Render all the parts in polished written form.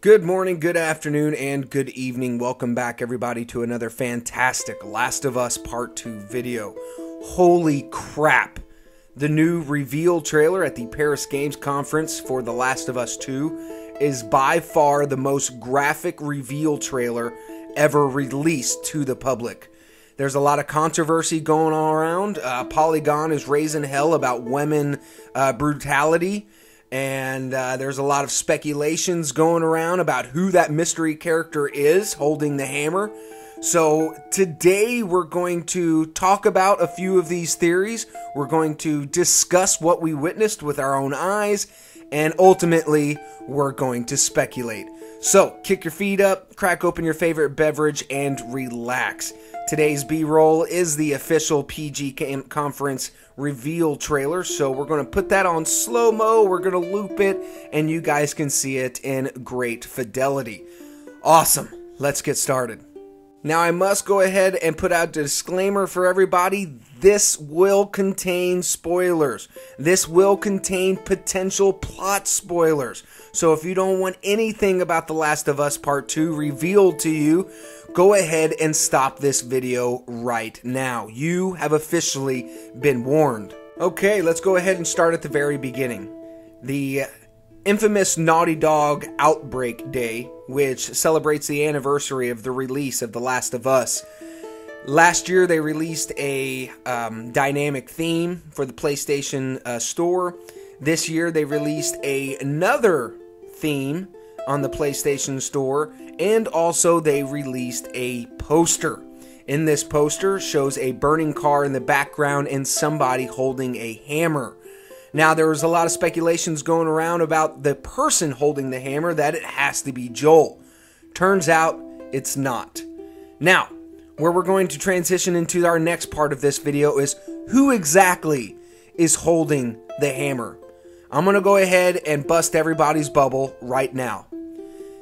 Good morning, good afternoon, and good evening. Welcome back, everybody, to another fantastic Last of Us Part 2 video. Holy crap! The new reveal trailer at the Paris Games Conference for The Last of Us 2 is by far the most graphic reveal trailer ever released to the public. There's a lot of controversy going on around. Polygon is raising hell about women brutality. And there's a lot of speculations going around about who that mystery character is holding the hammer. So today we're going to talk about a few of these theories. We're going to discuss what we witnessed with our own eyes. And ultimately, we're going to speculate. So kick your feet up, crack open your favorite beverage, and relax. Today's B-roll is the official PG Conference reveal trailer, so we're going to put that on slow-mo, we're going to loop it, and you guys can see it in great fidelity. Awesome, let's get started. Now I must go ahead and put out a disclaimer for everybody. This will contain spoilers. This will contain potential plot spoilers. So if you don't want anything about The Last of Us Part 2 revealed to you, go ahead and stop this video right now. You have officially been warned. Okay, let's go ahead and start at the very beginning. The infamous Naughty Dog Outbreak Day, which celebrates the anniversary of the release of The Last of Us. Last year, they released a dynamic theme for the PlayStation Store. This year, they released another theme on the PlayStation Store, and also they released a poster. In this poster shows a burning car in the background and somebody holding a hammer. Now, there was a lot of speculations going around about the person holding the hammer, that it has to be Joel. Turns out, it's not. Now, where we're going to transition into our next part of this video is who exactly is holding the hammer. I'm going to go ahead and bust everybody's bubble right now.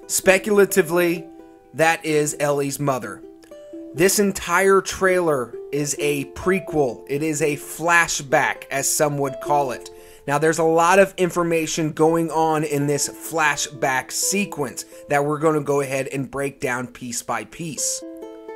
Speculatively, that is Ellie's mother. This entire trailer is a prequel. It is a flashback, as some would call it. Now, there's a lot of information going on in this flashback sequence that we're going to go ahead and break down piece by piece.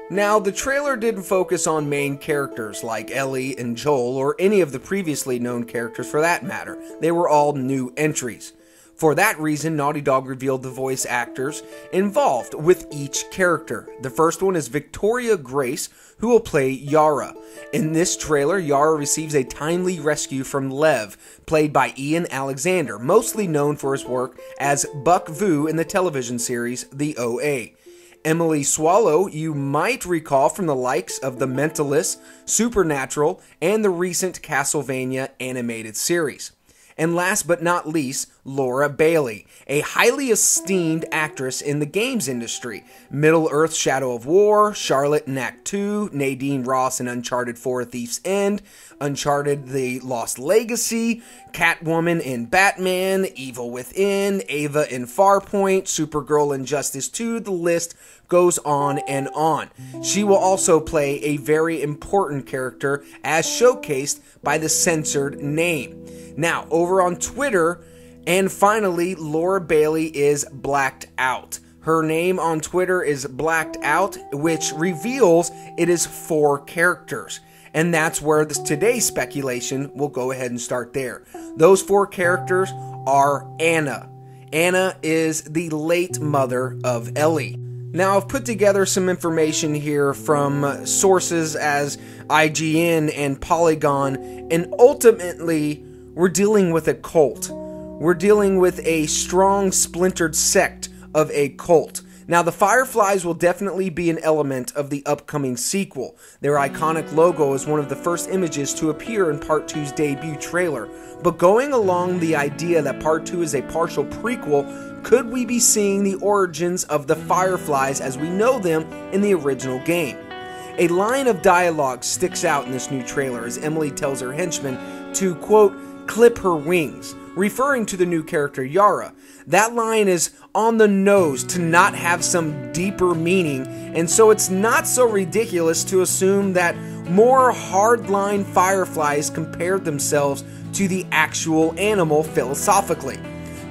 Now, the trailer didn't focus on main characters like Ellie and Joel, or any of the previously known characters for that matter. They were all new entries. For that reason, Naughty Dog revealed the voice actors involved with each character. The first one is Victoria Grace, who will play Yara. In this trailer, Yara receives a timely rescue from Lev, played by Ian Alexander, mostly known for his work as Buck Vu in the television series The OA. Emily Swallow, you might recall from the likes of The Mentalist, Supernatural, and the recent Castlevania animated series. And last but not least, Laura Bailey, a highly esteemed actress in the games industry. Middle-earth: Shadow of War, Charlotte in Act 2, Nadine Ross in Uncharted 4: Thief's End, Uncharted: The Lost Legacy, Catwoman in Batman, Evil Within, Ava in Farpoint, Supergirl in Justice 2, the list goes on and on. She will also play a very important character as showcased by the censored name. Now, over on Twitter, and finally, Laura Bailey is blacked out. Her name on Twitter is blacked out, which reveals it is 4 characters. And that's where today's speculation will go ahead and start there. Those 4 characters are Anna. Anna is the late mother of Ellie. Now, I've put together some information here from sources as IGN and Polygon, and ultimately, we're dealing with a cult. We're dealing with a strong, splintered sect of a cult. Now, the Fireflies will definitely be an element of the upcoming sequel. Their iconic logo is one of the first images to appear in Part 2's debut trailer. But going along the idea that Part 2 is a partial prequel, could we be seeing the origins of the Fireflies as we know them in the original game? A line of dialogue sticks out in this new trailer as Emily tells her henchmen to, quote, clip her wings, referring to the new character Yara. That line is on the nose to not have some deeper meaning, and so it's not so ridiculous to assume that more hardline Fireflies compared themselves to the actual animal philosophically.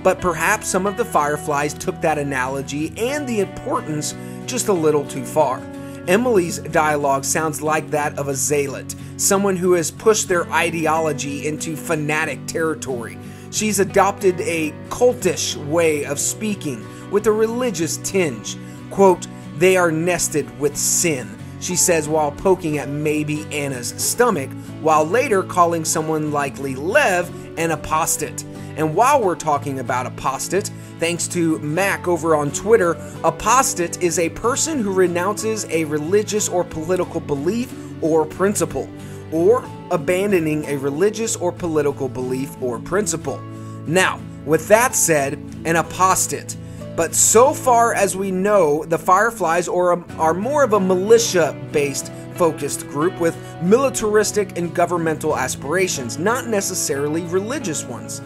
but perhaps some of the Fireflies took that analogy and the importance just a little too far. Emily's dialogue sounds like that of a zealot, someone who has pushed their ideology into fanatic territory. She's adopted a cultish way of speaking with a religious tinge. Quote, "They are nested with sin," she says while poking at maybe Anna's stomach, while later calling someone likely Lev an apostate. And while we're talking about apostate, thanks to Mac over on Twitter, apostate is a person who renounces a religious or political belief or principle, or abandoning a religious or political belief or principle. Now, with that said, an apostate. But so far as we know, the Fireflies are more of a militia-based focused group with militaristic and governmental aspirations, not necessarily religious ones.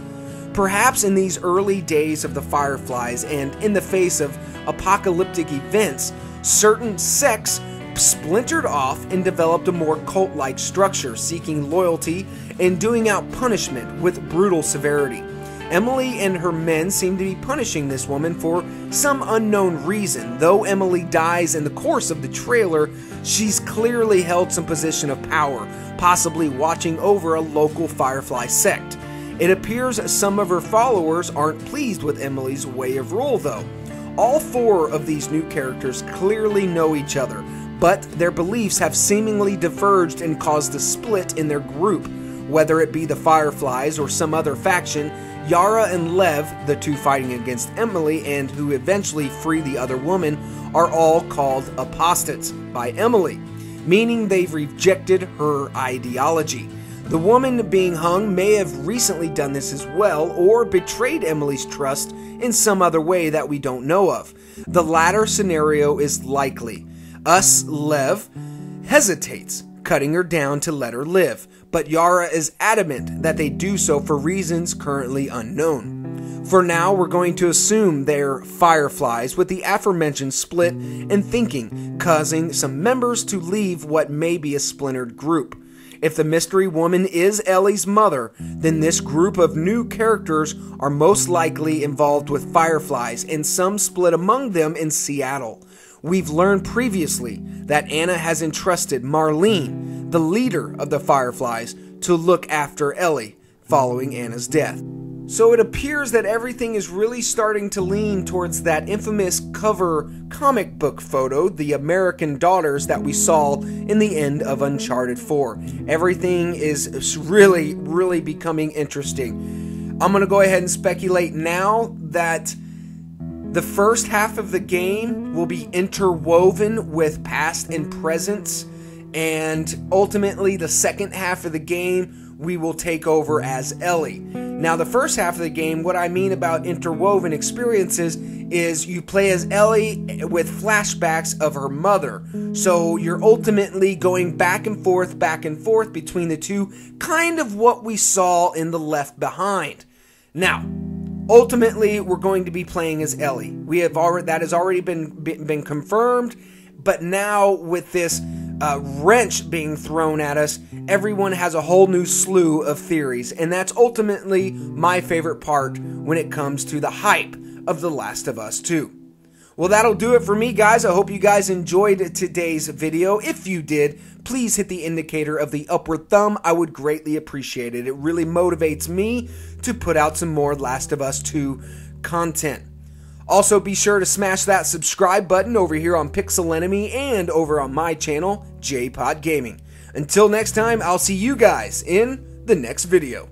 Perhaps in these early days of the Fireflies and in the face of apocalyptic events, certain sects splintered off and developed a more cult-like structure, seeking loyalty and doing out punishment with brutal severity. Emily and her men seem to be punishing this woman for some unknown reason. Though Emily dies in the course of the trailer, she's clearly held some position of power, possibly watching over a local Firefly sect. It appears some of her followers aren't pleased with Emily's way of rule, though. All four of these new characters clearly know each other, but their beliefs have seemingly diverged and caused a split in their group. Whether it be the Fireflies or some other faction, Yara and Lev, the two fighting against Emily and who eventually free the other woman, are all called apostates by Emily, meaning they've rejected her ideology. The woman being hung may have recently done this as well, or betrayed Emily's trust in some other way that we don't know of. The latter scenario is likely. Lev hesitates, cutting her down to let her live, but Yara is adamant that they do so for reasons currently unknown. For now, we're going to assume they're Fireflies, with the aforementioned split and thinking causing some members to leave what may be a splintered group. If the mystery woman is Ellie's mother, then this group of new characters are most likely involved with Fireflies, and some split among them in Seattle. We've learned previously that Anna has entrusted Marlene, the leader of the Fireflies, to look after Ellie following Anna's death. So it appears that everything is really starting to lean towards that infamous cover comic book photo, the American Daughters, that we saw in the end of Uncharted 4. Everything is really becoming interesting. I'm going to go ahead and speculate now that the first half of the game will be interwoven with past and present, and ultimately the second half of the game we will take over as Ellie. Now, the first half of the game, what I mean about interwoven experiences is you play as Ellie with flashbacks of her mother. So you're ultimately going back and forth between the two, kind of what we saw in The Left Behind. Now, ultimately, we're going to be playing as Ellie. That has already been confirmed, but now with this wrench being thrown at us, everyone has a whole new slew of theories, and that's ultimately my favorite part when it comes to the hype of The Last of Us 2. Well, that'll do it for me, guys. I hope you guys enjoyed today's video. If you did, please hit the indicator of the upward thumb. I would greatly appreciate it. It really motivates me to put out some more Last of Us 2 content. Also, be sure to smash that subscribe button over here on Pixel Enemy and over on my channel, JPod Gaming. Until next time, I'll see you guys in the next video.